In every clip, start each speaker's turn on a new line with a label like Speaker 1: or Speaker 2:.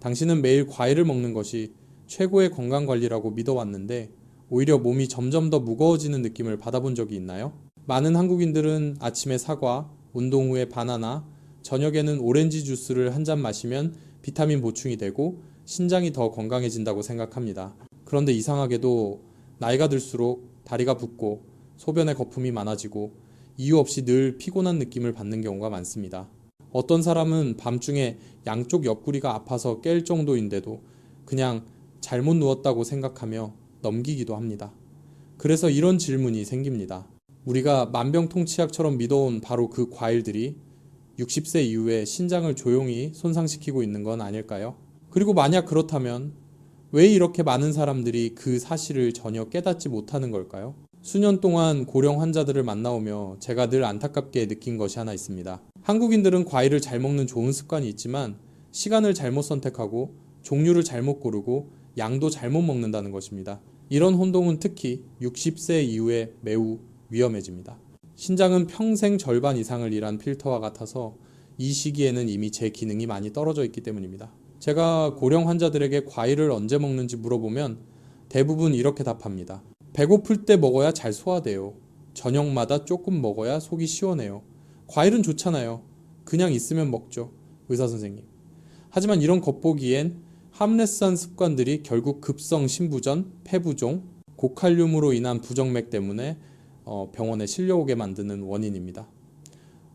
Speaker 1: 당신은 매일 과일을 먹는 것이 최고의 건강관리라고 믿어왔는데 오히려 몸이 점점 더 무거워지는 느낌을 받아본 적이 있나요? 많은 한국인들은 아침에 사과, 운동 후에 바나나, 저녁에는 오렌지 주스를 한 잔 마시면 비타민 보충이 되고 신장이 더 건강해진다고 생각합니다. 그런데 이상하게도 나이가 들수록 다리가 붓고 소변에 거품이 많아지고 이유 없이 늘 피곤한 느낌을 받는 경우가 많습니다. 어떤 사람은 밤중에 양쪽 옆구리가 아파서 깰 정도인데도 그냥 잘못 누웠다고 생각하며 넘기기도 합니다. 그래서 이런 질문이 생깁니다. 우리가 만병통치약처럼 믿어온 바로 그 과일들이 60세 이후에 신장을 조용히 손상시키고 있는 건 아닐까요? 그리고 만약 그렇다면 왜 이렇게 많은 사람들이 그 사실을 전혀 깨닫지 못하는 걸까요? 수년 동안 고령 환자들을 만나오며 제가 늘 안타깝게 느낀 것이 하나 있습니다. 한국인들은 과일을 잘 먹는 좋은 습관이 있지만 시간을 잘못 선택하고 종류를 잘못 고르고 양도 잘못 먹는다는 것입니다. 이런 혼동은 특히 60세 이후에 매우 위험해집니다. 신장은 평생 절반 이상을 일한 필터와 같아서 이 시기에는 이미 제 기능이 많이 떨어져 있기 때문입니다. 제가 고령 환자들에게 과일을 언제 먹는지 물어보면 대부분 이렇게 답합니다. 배고플 때 먹어야 잘 소화돼요. 저녁마다 조금 먹어야 속이 시원해요. 과일은 좋잖아요. 그냥 있으면 먹죠. 의사 선생님. 하지만 이런 겉보기엔 함레스한 습관들이 결국 급성 신부전, 폐부종, 고칼륨으로 인한 부정맥 때문에 병원에 실려오게 만드는 원인입니다.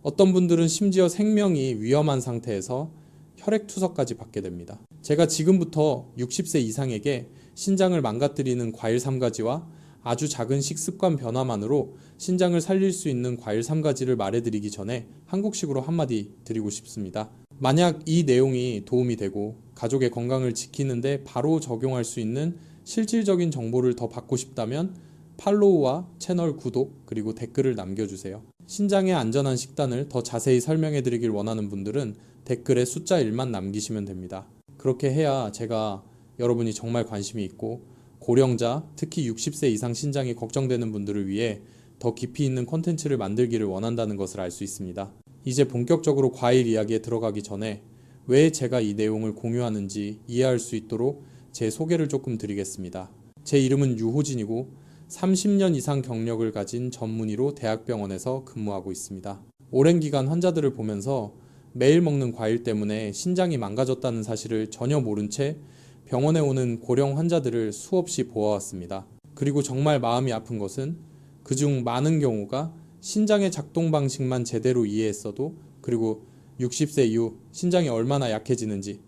Speaker 1: 어떤 분들은 심지어 생명이 위험한 상태에서 혈액투석까지 받게 됩니다. 제가 지금부터 60세 이상에게 신장을 망가뜨리는 과일 3가지와 아주 작은 식습관 변화만으로 신장을 살릴 수 있는 과일 3가지를 말해드리기 전에 한국식으로 한마디 드리고 싶습니다. 만약 이 내용이 도움이 되고 가족의 건강을 지키는데 바로 적용할 수 있는 실질적인 정보를 더 받고 싶다면 팔로우와 채널 구독 그리고 댓글을 남겨주세요. 신장에 안전한 식단을 더 자세히 설명해 드리길 원하는 분들은 댓글에 숫자 1만 남기시면 됩니다. 그렇게 해야 제가 여러분이 정말 관심이 있고 고령자, 특히 60세 이상 신장이 걱정되는 분들을 위해 더 깊이 있는 콘텐츠를 만들기를 원한다는 것을 알 수 있습니다. 이제 본격적으로 과일 이야기에 들어가기 전에 왜 제가 이 내용을 공유하는지 이해할 수 있도록 제 소개를 조금 드리겠습니다. 제 이름은 유호진이고 30년 이상 경력을 가진 전문의로 대학병원에서 근무하고 있습니다. 오랜 기간 환자들을 보면서 매일 먹는 과일 때문에 신장이 망가졌다는 사실을 전혀 모른 채 병원에 오는 고령 환자들을 수없이 보아왔습니다. 그리고 정말 마음이 아픈 것은 그중 많은 경우가 신장의 작동 방식만 제대로 이해했어도 그리고 60세 이후 신장이 얼마나 약해지는지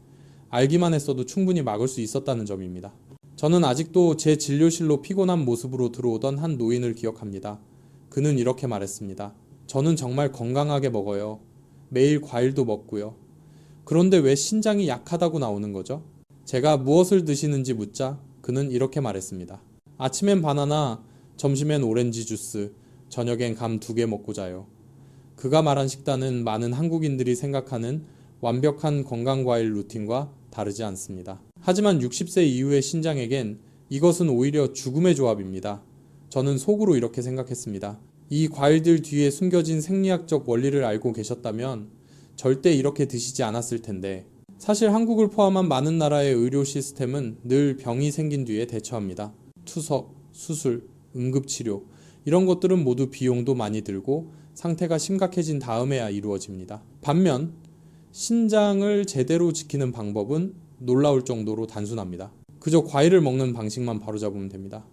Speaker 1: 알기만 했어도 충분히 막을 수 있었다는 점입니다. 저는 아직도 제 진료실로 피곤한 모습으로 들어오던 한 노인을 기억합니다. 그는 이렇게 말했습니다. 저는 정말 건강하게 먹어요. 매일 과일도 먹고요. 그런데 왜 신장이 약하다고 나오는 거죠? 제가 무엇을 드시는지 묻자 그는 이렇게 말했습니다. 아침엔 바나나, 점심엔 오렌지 주스, 저녁엔 감 2개 먹고 자요. 그가 말한 식단은 많은 한국인들이 생각하는 완벽한 건강과일 루틴과 다르지 않습니다. 하지만 60세 이후의 신장에겐 이것은 오히려 죽음의 조합입니다. 저는 속으로 이렇게 생각했습니다. 이 과일들 뒤에 숨겨진 생리학적 원리를 알고 계셨다면 절대 이렇게 드시지 않았을 텐데 사실 한국을 포함한 많은 나라의 의료 시스템은 늘 병이 생긴 뒤에 대처합니다. 투석, 수술, 응급치료 이런 것들은 모두 비용도 많이 들고 상태가 심각해진 다음에야 이루어집니다. 반면 신장을 제대로 지키는 방법은 놀라울 정도로 단순합니다. 그저 과일을 먹는 방식만 바로잡으면 됩니다.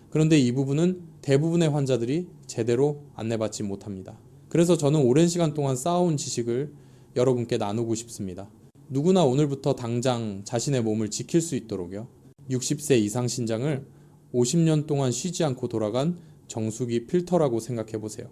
Speaker 1: 그런데 이 부분은 대부분의 환자들이 제대로 안내받지 못합니다. 그래서 저는 오랜 시간 동안 쌓아온 지식을 여러분께 나누고 싶습니다. 누구나 오늘부터 당장 자신의 몸을 지킬 수 있도록요. 60세 이상 신장을 50년 동안 쉬지 않고 돌아간 정수기 필터라고 생각해 보세요.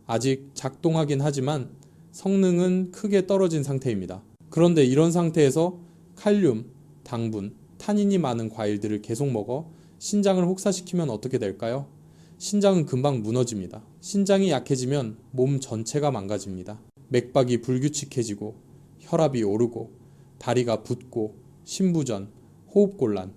Speaker 1: 아직 작동하긴 하지만 성능은 크게 떨어진 상태입니다. 그런데 이런 상태에서 칼륨, 당분, 타닌이 많은 과일들을 계속 먹어 신장을 혹사시키면 어떻게 될까요? 신장은 금방 무너집니다. 신장이 약해지면 몸 전체가 망가집니다. 맥박이 불규칙해지고 혈압이 오르고 다리가 붓고 신부전, 호흡곤란.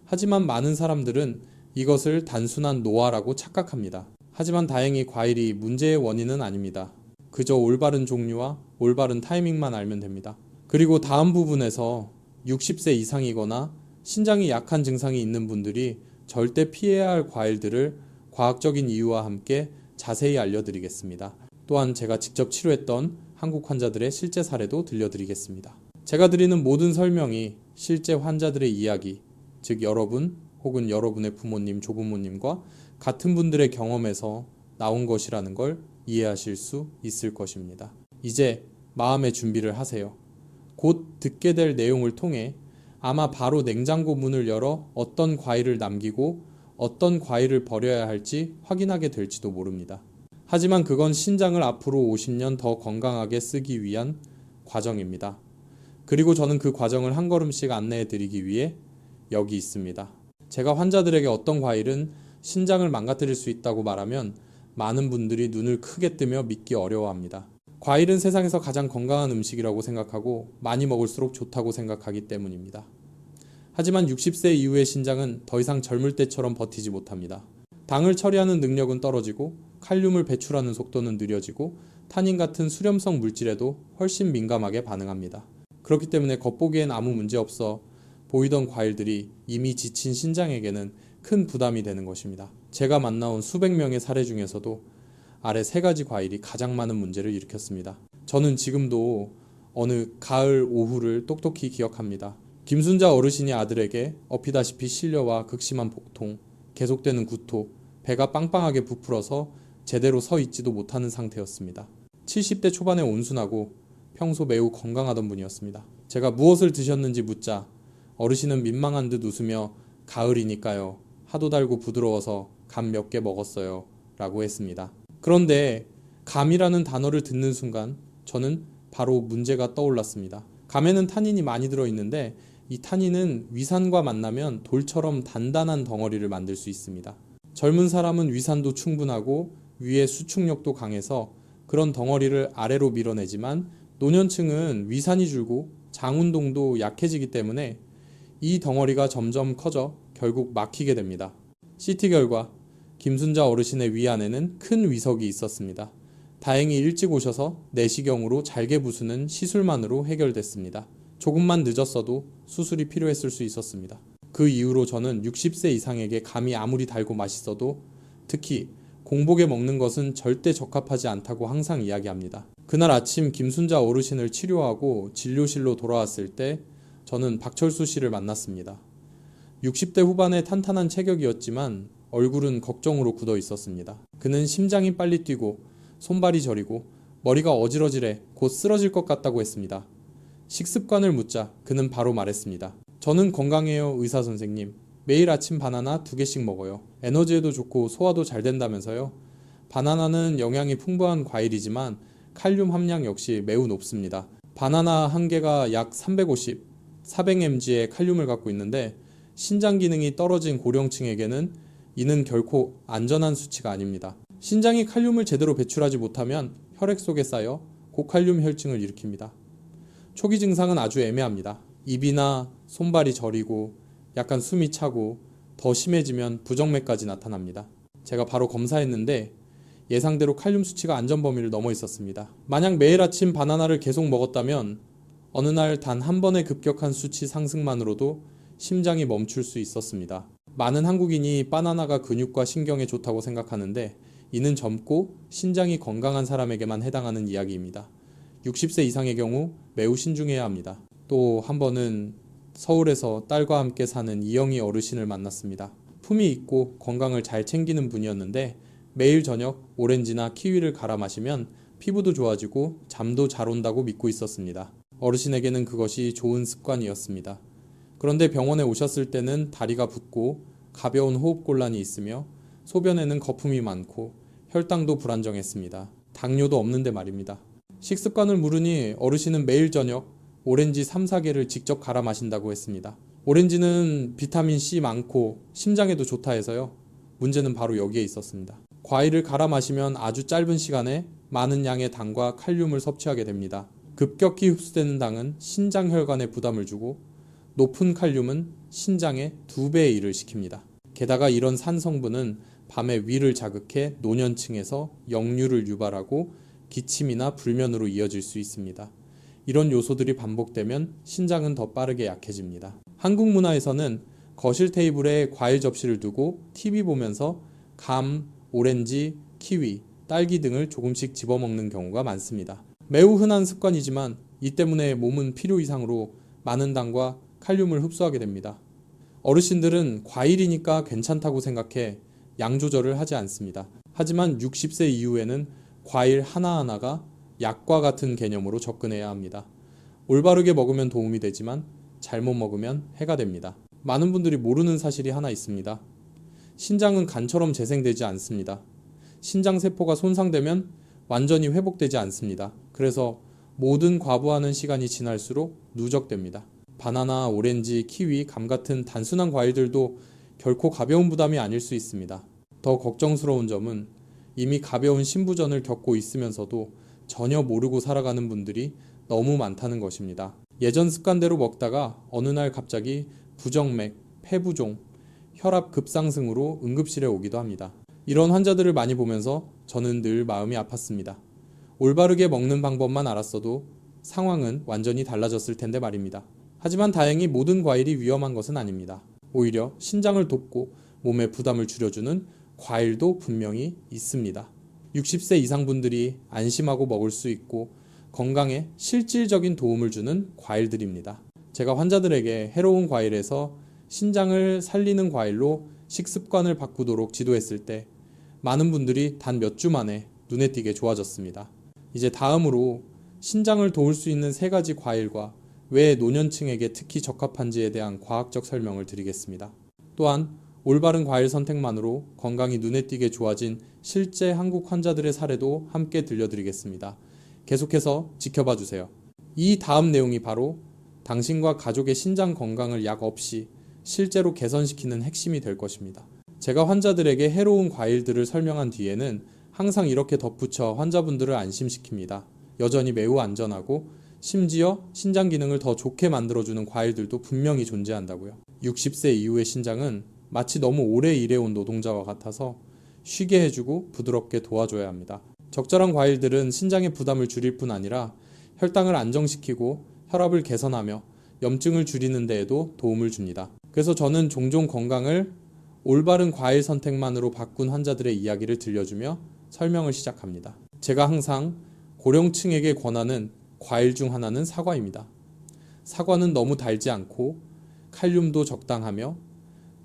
Speaker 1: 하지만 많은 사람들은 이것을 단순한 노화라고 착각합니다. 하지만 다행히 과일이 문제의 원인은 아닙니다. 그저 올바른 종류와 올바른 타이밍만 알면 됩니다. 그리고 다음 부분에서 60세 이상이거나 신장이 약한 증상이 있는 분들이 절대 피해야 할 과일들을 과학적인 이유와 함께 자세히 알려드리겠습니다. 또한 제가 직접 치료했던 한국 환자들의 실제 사례도 들려드리겠습니다. 제가 드리는 모든 설명이 실제 환자들의 이야기, 즉 여러분 혹은 여러분의 부모님, 조부모님과 같은 분들의 경험에서 나온 것이라는 걸 이해하실 수 있을 것입니다. 이제 마음의 준비를 하세요. 곧 듣게 될 내용을 통해 아마 바로 냉장고 문을 열어 어떤 과일을 남기고 어떤 과일을 버려야 할지 확인하게 될지도 모릅니다. 하지만 그건 신장을 앞으로 50년 더 건강하게 쓰기 위한 과정입니다. 그리고 저는 그 과정을 한 걸음씩 안내해 드리기 위해 여기 있습니다. 제가 환자들에게 어떤 과일은 신장을 망가뜨릴 수 있다고 말하면 많은 분들이 눈을 크게 뜨며 믿기 어려워합니다. 과일은 세상에서 가장 건강한 음식이라고 생각하고 많이 먹을수록 좋다고 생각하기 때문입니다. 하지만 60세 이후의 신장은 더 이상 젊을 때처럼 버티지 못합니다. 당을 처리하는 능력은 떨어지고 칼륨을 배출하는 속도는 느려지고 타닌 같은 수렴성 물질에도 훨씬 민감하게 반응합니다. 그렇기 때문에 겉보기엔 아무 문제 없어 보이던 과일들이 이미 지친 신장에게는 큰 부담이 되는 것입니다. 제가 만나온 수백 명의 사례 중에서도 아래 세 가지 과일이 가장 많은 문제를 일으켰습니다. 저는 지금도 어느 가을 오후를 똑똑히 기억합니다. 김순자 어르신이 아들에게 엎이다시피 실려와 극심한 복통, 계속되는 구토, 배가 빵빵하게 부풀어서 제대로 서 있지도 못하는 상태였습니다. 70대 초반에 온순하고 평소 매우 건강하던 분이었습니다. 제가 무엇을 드셨는지 묻자 어르신은 민망한 듯 웃으며 가을이니까요. 하도 달고 부드러워서 감 몇 개 먹었어요. 라고 했습니다. 그런데 감이라는 단어를 듣는 순간 저는 바로 문제가 떠올랐습니다. 감에는 타닌이 많이 들어있는데 이 타닌은 위산과 만나면 돌처럼 단단한 덩어리를 만들 수 있습니다. 젊은 사람은 위산도 충분하고 위의 수축력도 강해서 그런 덩어리를 아래로 밀어내지만 노년층은 위산이 줄고 장 운동도 약해지기 때문에 이 덩어리가 점점 커져 결국 막히게 됩니다. CT 결과 김순자 어르신의 위 안에는 큰 위석이 있었습니다. 다행히 일찍 오셔서 내시경으로 잘게 부수는 시술만으로 해결됐습니다. 조금만 늦었어도 수술이 필요했을 수 있었습니다. 그 이후로 저는 60세 이상에게 감이 아무리 달고 맛있어도 특히 공복에 먹는 것은 절대 적합하지 않다고 항상 이야기합니다. 그날 아침 김순자 어르신을 치료하고 진료실로 돌아왔을 때 저는 박철수 씨를 만났습니다. 60대 후반의 탄탄한 체격이었지만 얼굴은 걱정으로 굳어 있었습니다. 그는 심장이 빨리 뛰고 손발이 저리고 머리가 어지러지래 곧 쓰러질 것 같다고 했습니다. 식습관을 묻자 그는 바로 말했습니다. 저는 건강해요, 의사 선생님. 매일 아침 바나나 2개씩 먹어요. 에너지에도 좋고 소화도 잘 된다면서요. 바나나는 영양이 풍부한 과일이지만 칼륨 함량 역시 매우 높습니다. 바나나 한 개가 약 350, 400mg의 칼륨을 갖고 있는데 신장 기능이 떨어진 고령층에게는 이는 결코 안전한 수치가 아닙니다. 신장이 칼륨을 제대로 배출하지 못하면 혈액 속에 쌓여 고칼륨 혈증을 일으킵니다. 초기 증상은 아주 애매합니다. 입이나 손발이 저리고 약간 숨이 차고 더 심해지면 부정맥까지 나타납니다. 제가 바로 검사했는데 예상대로 칼륨 수치가 안전 범위를 넘어 있었습니다. 만약 매일 아침 바나나를 계속 먹었다면 어느 날 단 한 번의 급격한 수치 상승만으로도 심장이 멈출 수 있었습니다. 많은 한국인이 바나나가 근육과 신경에 좋다고 생각하는데 이는 젊고 신장이 건강한 사람에게만 해당하는 이야기입니다. 60세 이상의 경우 매우 신중해야 합니다. 또 한 번은 서울에서 딸과 함께 사는 이영희 어르신을 만났습니다. 품이 있고 건강을 잘 챙기는 분이었는데 매일 저녁 오렌지나 키위를 갈아 마시면 피부도 좋아지고 잠도 잘 온다고 믿고 있었습니다. 어르신에게는 그것이 좋은 습관이었습니다. 그런데 병원에 오셨을 때는 다리가 붓고 가벼운 호흡곤란이 있으며 소변에는 거품이 많고 혈당도 불안정했습니다. 당뇨도 없는데 말입니다. 식습관을 물으니 어르신은 매일 저녁 오렌지 3, 4개를 직접 갈아 마신다고 했습니다. 오렌지는 비타민C 많고 심장에도 좋다 해서요. 문제는 바로 여기에 있었습니다. 과일을 갈아 마시면 아주 짧은 시간에 많은 양의 당과 칼륨을 섭취하게 됩니다. 급격히 흡수되는 당은 신장 혈관에 부담을 주고 높은 칼륨은 신장의 2배의 일을 시킵니다. 게다가 이런 산 성분은 밤에 위를 자극해 노년층에서 역류를 유발하고 기침이나 불면으로 이어질 수 있습니다. 이런 요소들이 반복되면 신장은 더 빠르게 약해집니다. 한국 문화에서는 거실 테이블에 과일 접시를 두고 TV 보면서 감, 오렌지, 키위, 딸기 등을 조금씩 집어먹는 경우가 많습니다. 매우 흔한 습관이지만 이 때문에 몸은 필요 이상으로 많은 당과 칼륨을 흡수하게 됩니다. 어르신들은 과일이니까 괜찮다고 생각해 양 조절을 하지 않습니다. 하지만 60세 이후에는 과일 하나하나가 약과 같은 개념으로 접근해야 합니다. 올바르게 먹으면 도움이 되지만 잘못 먹으면 해가 됩니다. 많은 분들이 모르는 사실이 하나 있습니다. 신장은 간처럼 재생되지 않습니다. 신장세포가 손상되면 완전히 회복되지 않습니다. 그래서 모든 과부하는 시간이 지날수록 누적됩니다. 바나나, 오렌지, 키위, 감 같은 단순한 과일들도 결코 가벼운 부담이 아닐 수 있습니다. 더 걱정스러운 점은 이미 가벼운 신부전을 겪고 있으면서도 전혀 모르고 살아가는 분들이 너무 많다는 것입니다. 예전 습관대로 먹다가 어느 날 갑자기 부정맥, 폐부종, 혈압 급상승으로 응급실에 오기도 합니다. 이런 환자들을 많이 보면서 저는 늘 마음이 아팠습니다. 올바르게 먹는 방법만 알았어도 상황은 완전히 달라졌을 텐데 말입니다. 하지만 다행히 모든 과일이 위험한 것은 아닙니다. 오히려 신장을 돕고 몸의 부담을 줄여주는 과일도 분명히 있습니다. 60세 이상 분들이 안심하고 먹을 수 있고 건강에 실질적인 도움을 주는 과일들입니다. 제가 환자들에게 해로운 과일에서 신장을 살리는 과일로 식습관을 바꾸도록 지도했을 때 많은 분들이 단 몇 주 만에 눈에 띄게 좋아졌습니다. 이제 다음으로 신장을 도울 수 있는 3가지 과일과 왜 노년층에게 특히 적합한지에 대한 과학적 설명을 드리겠습니다. 또한 올바른 과일 선택만으로 건강이 눈에 띄게 좋아진 실제 한국 환자들의 사례도 함께 들려드리겠습니다. 계속해서 지켜봐 주세요. 이 다음 내용이 바로 당신과 가족의 신장 건강을 약 없이 실제로 개선시키는 핵심이 될 것입니다. 제가 환자들에게 해로운 과일들을 설명한 뒤에는 항상 이렇게 덧붙여 환자분들을 안심시킵니다. 여전히 매우 안전하고 심지어 신장 기능을 더 좋게 만들어주는 과일들도 분명히 존재한다고요. 60세 이후의 신장은 마치 너무 오래 일해온 노동자와 같아서 쉬게 해주고 부드럽게 도와줘야 합니다. 적절한 과일들은 신장의 부담을 줄일 뿐 아니라 혈당을 안정시키고 혈압을 개선하며 염증을 줄이는 데에도 도움을 줍니다. 그래서 저는 종종 건강을 올바른 과일 선택만으로 바꾼 환자들의 이야기를 들려주며 설명을 시작합니다. 제가 항상 고령층에게 권하는 과일 중 하나는 사과입니다. 사과는 너무 달지 않고 칼륨도 적당하며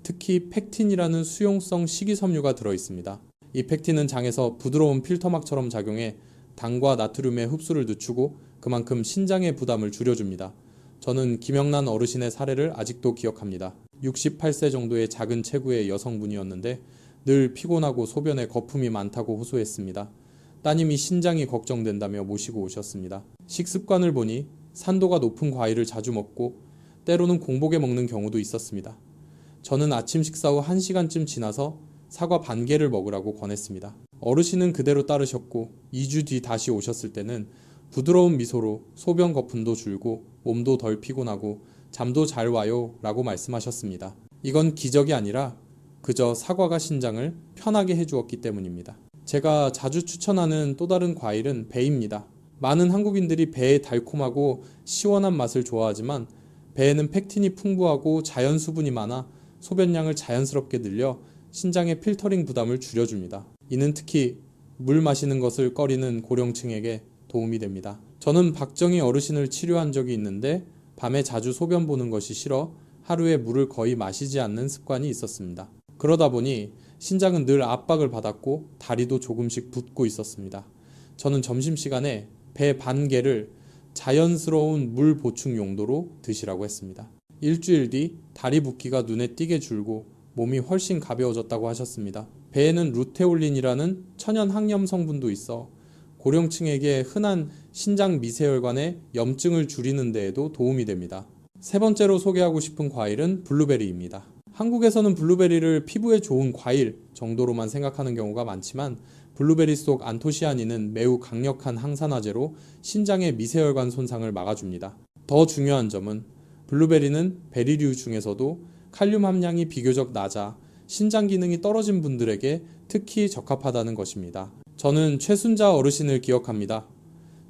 Speaker 1: 특히 펙틴이라는 수용성 식이섬유가 들어있습니다. 이 펙틴은 장에서 부드러운 필터막처럼 작용해 당과 나트륨의 흡수를 늦추고 그만큼 신장의 부담을 줄여줍니다. 저는 김영란 어르신의 사례를 아직도 기억합니다. 68세 정도의 작은 체구의 여성분이었는데 늘 피곤하고 소변에 거품이 많다고 호소했습니다. 따님이 신장이 걱정된다며 모시고 오셨습니다. 식습관을 보니 산도가 높은 과일을 자주 먹고 때로는 공복에 먹는 경우도 있었습니다. 저는 아침 식사 후 1시간쯤 지나서 사과 반 개를 먹으라고 권했습니다. 어르신은 그대로 따르셨고 2주 뒤 다시 오셨을 때는 부드러운 미소로 소변 거품도 줄고 몸도 덜 피곤하고 잠도 잘 와요 라고 말씀하셨습니다. 이건 기적이 아니라 그저 사과가 신장을 편하게 해주었기 때문입니다. 제가 자주 추천하는 또 다른 과일은 배입니다. 많은 한국인들이 배의 달콤하고 시원한 맛을 좋아하지만 배에는 펙틴이 풍부하고 자연 수분이 많아 소변량을 자연스럽게 늘려 신장의 필터링 부담을 줄여줍니다. 이는 특히 물 마시는 것을 꺼리는 고령층에게 도움이 됩니다. 저는 박정희 어르신을 치료한 적이 있는데 밤에 자주 소변 보는 것이 싫어 하루에 물을 거의 마시지 않는 습관이 있었습니다. 그러다 보니 신장은 늘 압박을 받았고 다리도 조금씩 붓고 있었습니다. 저는 점심시간에 배 반 개를 자연스러운 물 보충 용도로 드시라고 했습니다. 일주일 뒤 다리 붓기가 눈에 띄게 줄고 몸이 훨씬 가벼워졌다고 하셨습니다. 배에는 루테올린이라는 천연 항염 성분도 있어 고령층에게 흔한 신장 미세혈관의 염증을 줄이는 데에도 도움이 됩니다. 세 번째로 소개하고 싶은 과일은 블루베리입니다. 한국에서는 블루베리를 피부에 좋은 과일 정도로만 생각하는 경우가 많지만 블루베리 속 안토시아닌은 매우 강력한 항산화제로 신장의 미세혈관 손상을 막아줍니다. 더 중요한 점은 블루베리는 베리류 중에서도 칼륨 함량이 비교적 낮아 신장 기능이 떨어진 분들에게 특히 적합하다는 것입니다. 저는 최순자 어르신을 기억합니다.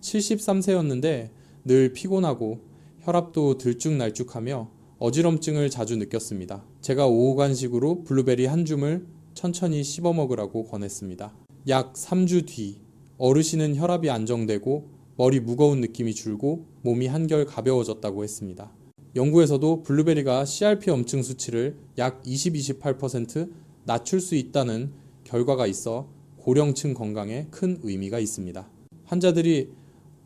Speaker 1: 73세였는데 늘 피곤하고 혈압도 들쭉날쭉하며 어지럼증을 자주 느꼈습니다. 제가 오후 간식으로 블루베리 한 줌을 천천히 씹어 먹으라고 권했습니다. 약 3주 뒤 어르신은 혈압이 안정되고 머리 무거운 느낌이 줄고 몸이 한결 가벼워졌다고 했습니다. 연구에서도 블루베리가 CRP 염증 수치를 약 20-28% 낮출 수 있다는 결과가 있어 고령층 건강에 큰 의미가 있습니다. 환자들이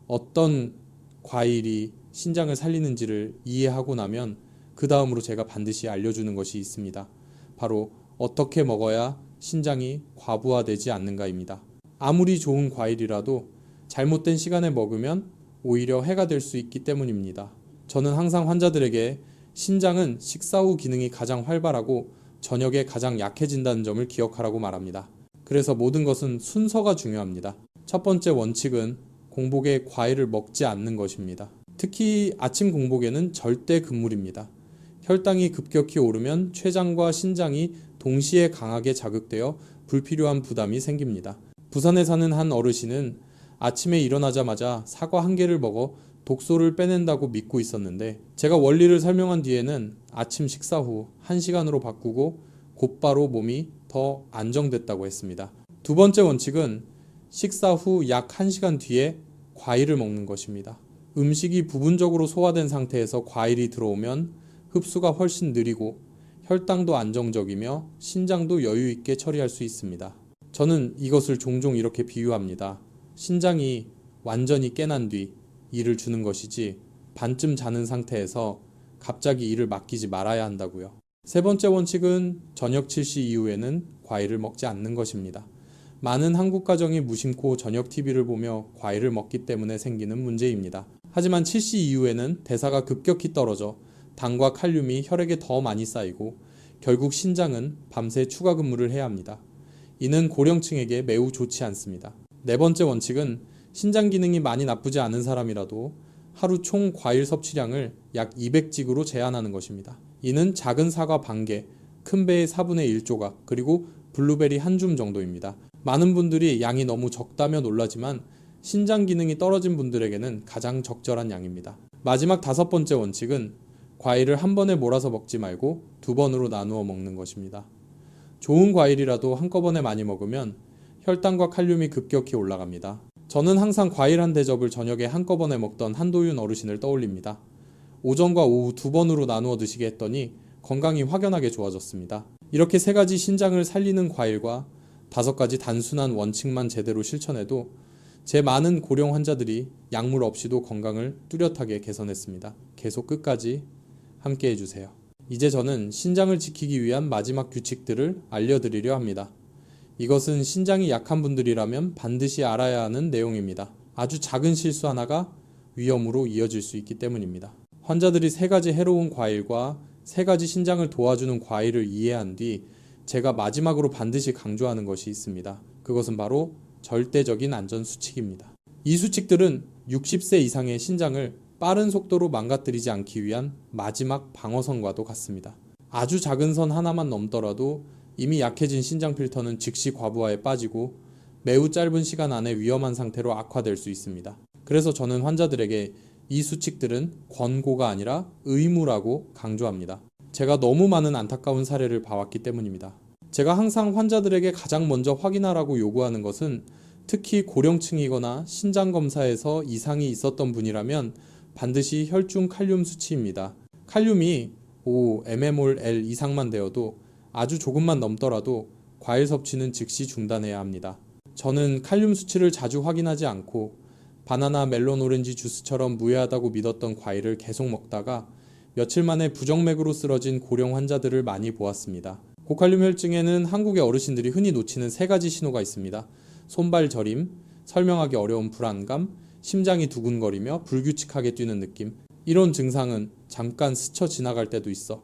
Speaker 1: 어떤 과일이 신장을 살리는지를 이해하고 나면 그 다음으로 제가 반드시 알려주는 것이 있습니다. 바로 어떻게 먹어야 신장이 과부하되지 않는가입니다. 아무리 좋은 과일이라도 잘못된 시간에 먹으면 오히려 해가 될 수 있기 때문입니다. 저는 항상 환자들에게 신장은 식사 후 기능이 가장 활발하고 저녁에 가장 약해진다는 점을 기억하라고 말합니다. 그래서 모든 것은 순서가 중요합니다. 첫 번째 원칙은 공복에 과일을 먹지 않는 것입니다. 특히 아침 공복에는 절대 금물입니다. 혈당이 급격히 오르면 췌장과 신장이 동시에 강하게 자극되어 불필요한 부담이 생깁니다. 부산에 사는 한 어르신은 아침에 일어나자마자 사과 한 개를 먹어 독소를 빼낸다고 믿고 있었는데 제가 원리를 설명한 뒤에는 아침 식사 후 1시간으로 바꾸고 곧바로 몸이 더 안정됐다고 했습니다. 두 번째 원칙은 식사 후 약 1시간 뒤에 과일을 먹는 것입니다. 음식이 부분적으로 소화된 상태에서 과일이 들어오면 흡수가 훨씬 느리고 혈당도 안정적이며 신장도 여유 있게 처리할 수 있습니다. 저는 이것을 종종 이렇게 비유합니다. 신장이 완전히 깨난 뒤 일을 주는 것이지 반쯤 자는 상태에서 갑자기 일을 맡기지 말아야 한다고요. 세 번째 원칙은 저녁 7시 이후에는 과일을 먹지 않는 것입니다. 많은 한국 가정이 무심코 저녁 TV를 보며 과일을 먹기 때문에 생기는 문제입니다. 하지만 7시 이후에는 대사가 급격히 떨어져 당과 칼륨이 혈액에 더 많이 쌓이고 결국 신장은 밤새 추가 근무를 해야 합니다. 이는 고령층에게 매우 좋지 않습니다. 네 번째 원칙은 신장 기능이 많이 나쁘지 않은 사람이라도 하루 총 과일 섭취량을 약 200찍으로 제한하는 것입니다. 이는 작은 사과 반 개, 큰 배의 4분의 1조각, 그리고 블루베리 한 줌 정도입니다. 많은 분들이 양이 너무 적다며 놀라지만 신장 기능이 떨어진 분들에게는 가장 적절한 양입니다. 마지막 다섯 번째 원칙은 과일을 한 번에 몰아서 먹지 말고 두 번으로 나누어 먹는 것입니다. 좋은 과일이라도 한꺼번에 많이 먹으면 혈당과 칼륨이 급격히 올라갑니다. 저는 항상 과일 한 대접을 저녁에 한꺼번에 먹던 한도윤 어르신을 떠올립니다. 오전과 오후 두 번으로 나누어 드시게 했더니 건강이 확연하게 좋아졌습니다. 이렇게 세 가지 신장을 살리는 과일과 5가지 단순한 원칙만 제대로 실천해도 제 많은 고령 환자들이 약물 없이도 건강을 뚜렷하게 개선했습니다. 계속 끝까지 함께 해주세요. 이제 저는 신장을 지키기 위한 마지막 규칙들을 알려드리려 합니다. 이것은 신장이 약한 분들이라면 반드시 알아야 하는 내용입니다. 아주 작은 실수 하나가 위험으로 이어질 수 있기 때문입니다. 환자들이 3가지 해로운 과일과 3가지 신장을 도와주는 과일을 이해한 뒤 제가 마지막으로 반드시 강조하는 것이 있습니다. 그것은 바로 절대적인 안전 수칙입니다. 이 수칙들은 60세 이상의 신장을 빠른 속도로 망가뜨리지 않기 위한 마지막 방어선과도 같습니다. 아주 작은 선 하나만 넘더라도 이미 약해진 신장 필터는 즉시 과부하에 빠지고 매우 짧은 시간 안에 위험한 상태로 악화될 수 있습니다. 그래서 저는 환자들에게 이 수칙들은 권고가 아니라 의무라고 강조합니다. 제가 너무 많은 안타까운 사례를 봐왔기 때문입니다. 제가 항상 환자들에게 가장 먼저 확인하라고 요구하는 것은 특히 고령층이거나 신장검사에서 이상이 있었던 분이라면 반드시 혈중 칼륨 수치입니다. 칼륨이 5mmol 이상만 되어도 아주 조금만 넘더라도 과일 섭취는 즉시 중단해야 합니다. 저는 칼륨 수치를 자주 확인하지 않고 바나나, 멜론, 오렌지 주스처럼 무해하다고 믿었던 과일을 계속 먹다가 며칠 만에 부정맥으로 쓰러진 고령 환자들을 많이 보았습니다. 고칼륨 혈증에는 한국의 어르신들이 흔히 놓치는 3가지 신호가 있습니다. 손발 저림, 설명하기 어려운 불안감, 심장이 두근거리며 불규칙하게 뛰는 느낌. 이런 증상은 잠깐 스쳐 지나갈 때도 있어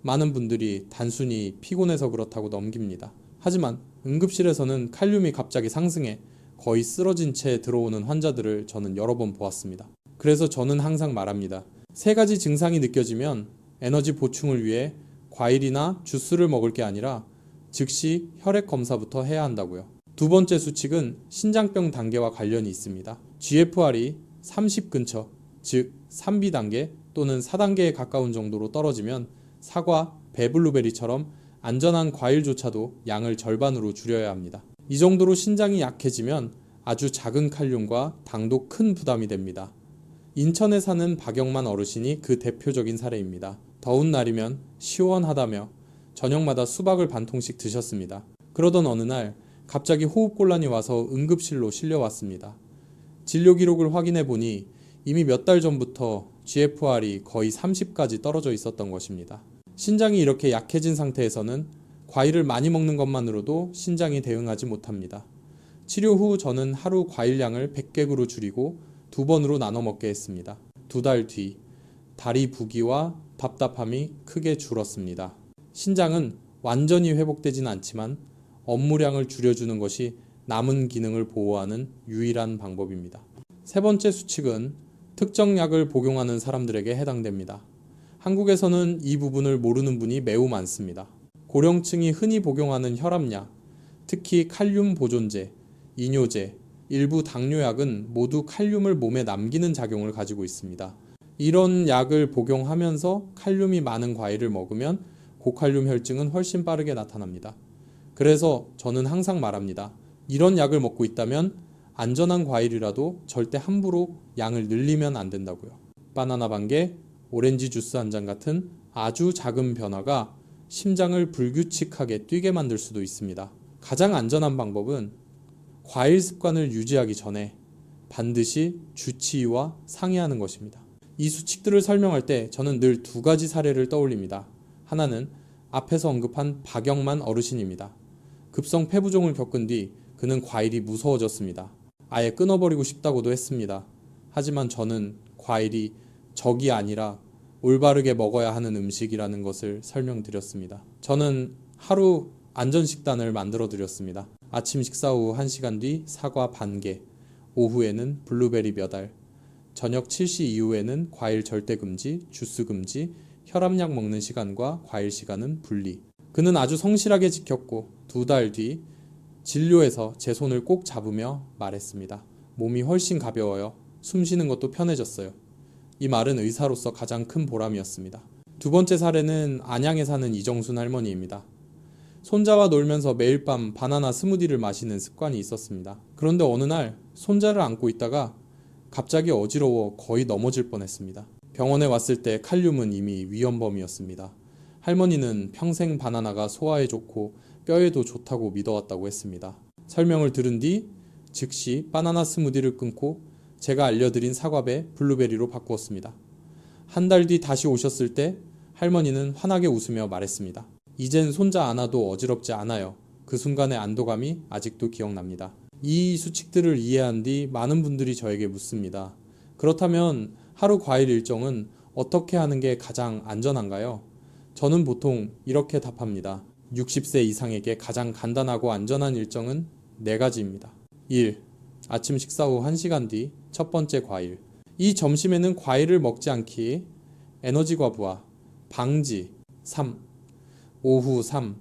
Speaker 1: 많은 분들이 단순히 피곤해서 그렇다고 넘깁니다. 하지만 응급실에서는 칼륨이 갑자기 상승해 거의 쓰러진 채 들어오는 환자들을 저는 여러 번 보았습니다. 그래서 저는 항상 말합니다. 3가지 증상이 느껴지면 에너지 보충을 위해 과일이나 주스를 먹을 게 아니라 즉시 혈액 검사부터 해야 한다고요. 두 번째 수칙은 신장병 단계와 관련이 있습니다. GFR이 30 근처, 즉 3B 단계 또는 4단계에 가까운 정도로 떨어지면 사과, 배 블루베리처럼 안전한 과일조차도 양을 절반으로 줄여야 합니다. 이 정도로 신장이 약해지면 아주 작은 칼륨과 당도 큰 부담이 됩니다. 인천에 사는 박영만 어르신이 그 대표적인 사례입니다. 더운 날이면 시원하다며 저녁마다 수박을 반 통씩 드셨습니다. 그러던 어느 날 갑자기 호흡곤란이 와서 응급실로 실려왔습니다. 진료 기록을 확인해 보니 이미 몇 달 전부터 GFR이 거의 30까지 떨어져 있었던 것입니다. 신장이 이렇게 약해진 상태에서는 과일을 많이 먹는 것만으로도 신장이 대응하지 못합니다. 치료 후 저는 하루 과일량을 100개그로 줄이고 2번으로 나눠 먹게 했습니다. 2달 뒤 다리 부기와 답답함이 크게 줄었습니다. 신장은 완전히 회복되진 않지만 업무량을 줄여주는 것이 남은 기능을 보호하는 유일한 방법입니다. 세 번째 수칙은 특정 약을 복용하는 사람들에게 해당됩니다. 한국에서는 이 부분을 모르는 분이 매우 많습니다. 고령층이 흔히 복용하는 혈압약, 특히 칼륨 보존제, 이뇨제, 일부 당뇨약은 모두 칼륨을 몸에 남기는 작용을 가지고 있습니다. 이런 약을 복용하면서 칼륨이 많은 과일을 먹으면 고칼륨 혈증은 훨씬 빠르게 나타납니다. 그래서 저는 항상 말합니다. 이런 약을 먹고 있다면 안전한 과일이라도 절대 함부로 양을 늘리면 안 된다고요. 바나나 반 개, 오렌지 주스 한 잔 같은 아주 작은 변화가 심장을 불규칙하게 뛰게 만들 수도 있습니다. 가장 안전한 방법은 과일 습관을 유지하기 전에 반드시 주치의와 상의하는 것입니다. 이 수칙들을 설명할 때 저는 늘 2가지 사례를 떠올립니다. 하나는 앞에서 언급한 박영만 어르신입니다. 급성 폐부종을 겪은 뒤 그는 과일이 무서워졌습니다. 아예 끊어버리고 싶다고도 했습니다. 하지만 저는 과일이 적이 아니라 올바르게 먹어야 하는 음식이라는 것을 설명드렸습니다. 저는 하루 안전식단을 만들어 드렸습니다. 아침 식사 후 1시간 뒤 사과 반 개, 오후에는 블루베리 몇 알, 저녁 7시 이후에는 과일 절대 금지, 주스 금지, 혈압약 먹는 시간과 과일 시간은 분리. 그는 아주 성실하게 지켰고 2달 뒤 진료에서 제 손을 꼭 잡으며 말했습니다. 몸이 훨씬 가벼워요. 숨 쉬는 것도 편해졌어요. 이 말은 의사로서 가장 큰 보람이었습니다. 2번째 사례는 안양에 사는 이정순 할머니입니다. 손자와 놀면서 매일 밤 바나나 스무디를 마시는 습관이 있었습니다. 그런데 어느 날 손자를 안고 있다가 갑자기 어지러워 거의 넘어질 뻔했습니다. 병원에 왔을 때 칼륨은 이미 위험범위였습니다. 할머니는 평생 바나나가 소화에 좋고 뼈에도 좋다고 믿어왔다고 했습니다. 설명을 들은 뒤 즉시 바나나 스무디를 끊고 제가 알려드린 사과배 블루베리로 바꾸었습니다. 한 달 뒤 다시 오셨을 때 할머니는 환하게 웃으며 말했습니다. 이젠 손자 안아도 어지럽지 않아요. 그 순간의 안도감이 아직도 기억납니다. 이 수칙들을 이해한 뒤 많은 분들이 저에게 묻습니다. 그렇다면 하루 과일 일정은 어떻게 하는 게 가장 안전한가요? 저는 보통 이렇게 답합니다. 60세 이상에게 가장 간단하고 안전한 일정은 4가지입니다. 1. 아침 식사 후 1시간 뒤 첫 번째 과일. 이 점심에는 과일을 먹지 않기. 에너지 과부하. 방지. 3. 오후 3.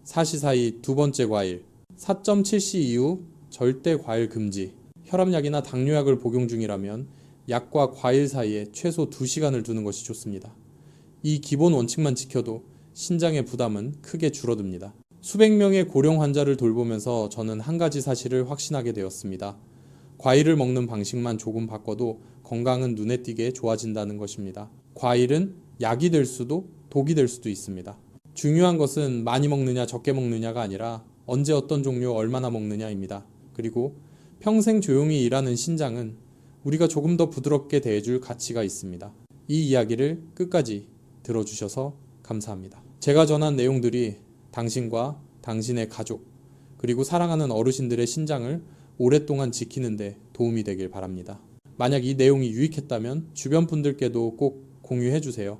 Speaker 1: 4시 사이 2번째 과일. 4.7시 이후 절대 과일 금지. 혈압약이나 당뇨약을 복용 중이라면 약과 과일 사이에 최소 2시간을 두는 것이 좋습니다. 이 기본 원칙만 지켜도 신장의 부담은 크게 줄어듭니다. 수백 명의 고령 환자를 돌보면서 저는 한 가지 사실을 확신하게 되었습니다. 과일을 먹는 방식만 조금 바꿔도 건강은 눈에 띄게 좋아진다는 것입니다. 과일은 약이 될 수도 독이 될 수도 있습니다. 중요한 것은 많이 먹느냐 적게 먹느냐가 아니라 언제 어떤 종류 얼마나 먹느냐입니다. 그리고 평생 조용히 일하는 신장은 우리가 조금 더 부드럽게 대해줄 가치가 있습니다. 이 이야기를 끝까지 들어주셔서 감사합니다. 제가 전한 내용들이 당신과 당신의 가족 그리고 사랑하는 어르신들의 신장을 오랫동안 지키는데 도움이 되길 바랍니다. 만약 이 내용이 유익했다면 주변 분들께도 꼭 공유해 주세요.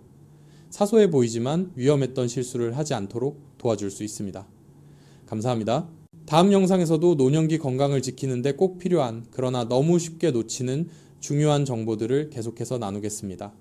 Speaker 1: 사소해 보이지만 위험했던 실수를 하지 않도록 도와줄 수 있습니다. 감사합니다. 다음 영상에서도 노년기 건강을 지키는데 꼭 필요한 그러나 너무 쉽게 놓치는 중요한 정보들을 계속해서 나누겠습니다.